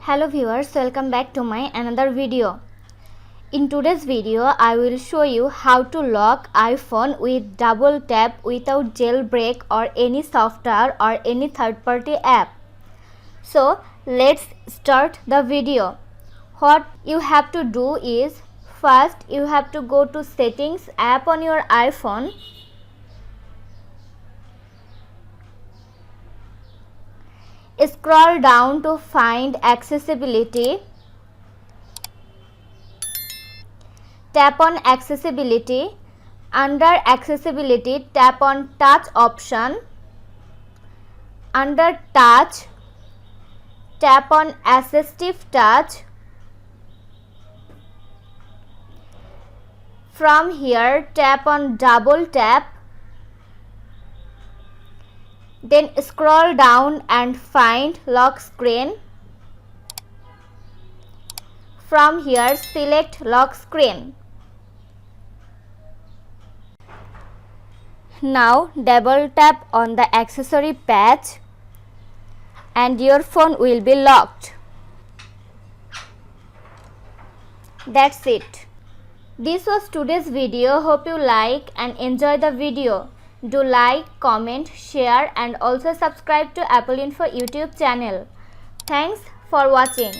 Hello viewers, welcome back to my another video. In today's video, I will show you how to lock iPhone with double tap without jailbreak or any software or any third-party app. So let's start the video. What you have to do is, first you have to go to Settings app on your iPhone. Scroll down to find Accessibility. Tap on Accessibility. Under Accessibility, tap on Touch option. Under Touch, tap on Assistive Touch. From here, tap on Double Tap. Then scroll down and find Lock Screen. From here, select Lock Screen. Now double tap on the accessory patch and your phone will be locked. That's it. This was today's video. Hope you like and enjoy the video. Do like, comment, share and also subscribe to Apple Info YouTube channel. Thanks for watching.